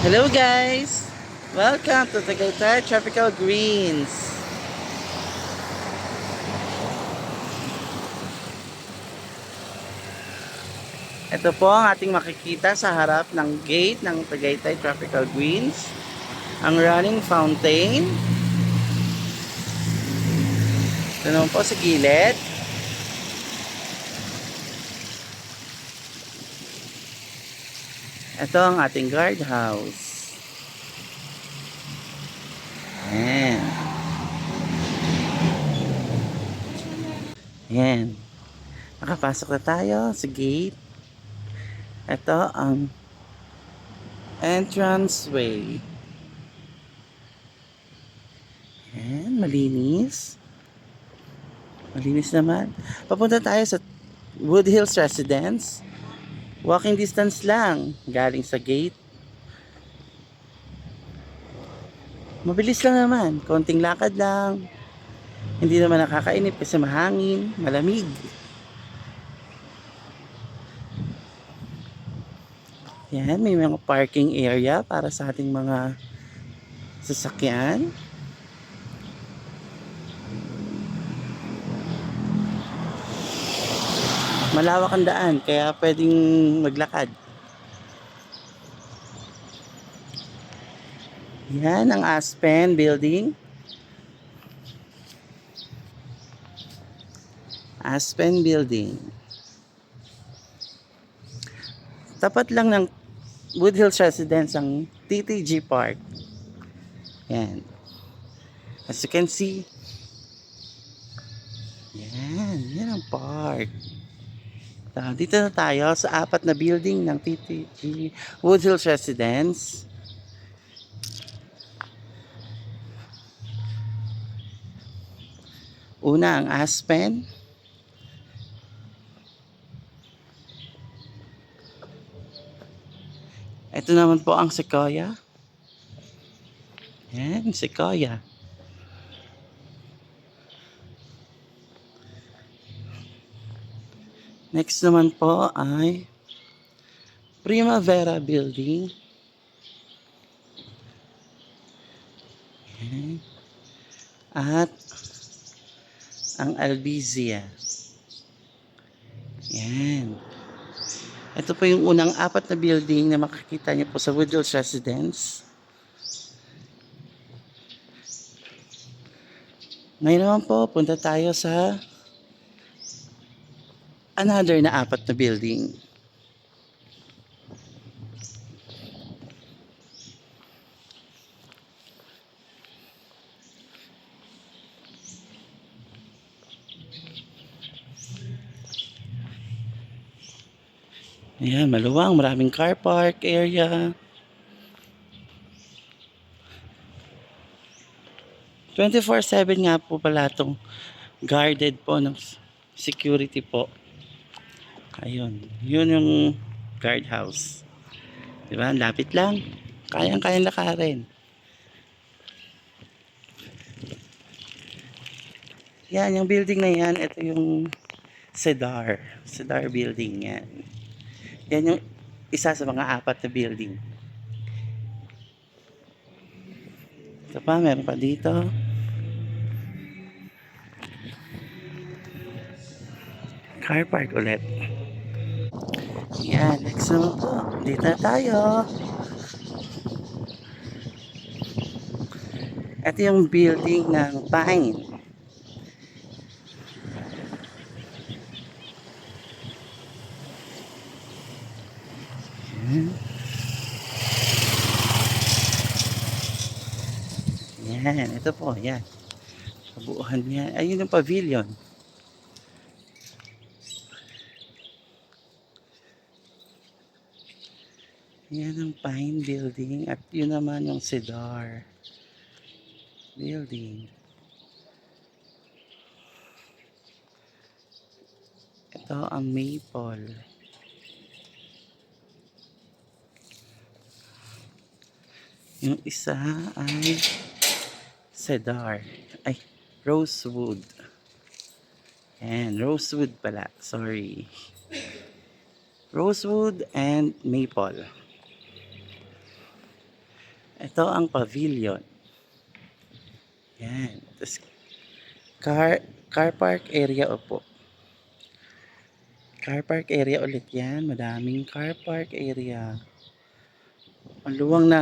Hello guys! Welcome to Tagaytay Tropical Greens. Ito po ang ating makikita sa harap ng gate ng Tagaytay Tropical Greens. Ang running fountain. Ito naman po sa gilid. Ito ang ating guardhouse. Ayan. Ayan. Nakapasok na tayo sa gate. Ito ang entranceway. Ayan, malinis. Malinis naman. Papunta tayo sa Wood Hills Residence. Walking distance lang galing sa gate. Mabilis lang naman. Konting lakad lang. Hindi naman nakakainip kasi mahangin, malamig. Yan, may mga parking area para sa ating mga sasakyan. Malawak ang daan, kaya pwedeng maglakad. Yan ang Aspen Building. Aspen Building. Tapat lang ng Wood Hills Residence ang TTG Park. Yan. As you can see, yan ang park. Dito na tayo sa apat na building ng TTG Wood Hills Residence. Una ang Aspen. Ito naman po ang Sequoia. Yan, Sequoia. Next naman po ay Primavera Building. Yan. At ang Albizia. Yan. Ito po yung unang apat na building na makikita niyo po sa Wood Hills Residence. Ngayon naman po, punta tayo sa another na apat na building. Ayan, maluwang, maraming car park area. 24/7 nga po pala itong guarded po ng security po. Ayun, yun yung guardhouse. Diba? Lapit lang. Kayang-kayang lakarin. Yan, yung building na yan, ito yung Cedar. Cedar building yan. Yan yung isa sa mga apat na building. Ito pa, meron pa dito. Car park ulit. Yan, next naman po. Dito na tayo. Ito yung building ng Pine. Yan, ito po, yan. Kabuuhan niya. Ayun yung pavilion. Yan ang Pine Building at yun naman yung Cedar Building. Ito ang Maple. Yung isa ay Cedar. Ay, Rosewood. Ayan, Rosewood pala. Sorry. Rosewood and Maple. Ito ang pavilion. Yan. Tapos car, car park area upo. Car park area ulit yan. Madaming car park area. Maluwang na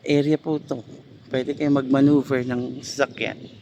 area po to. Pwede kayo mag-maneuver ng sasakyan.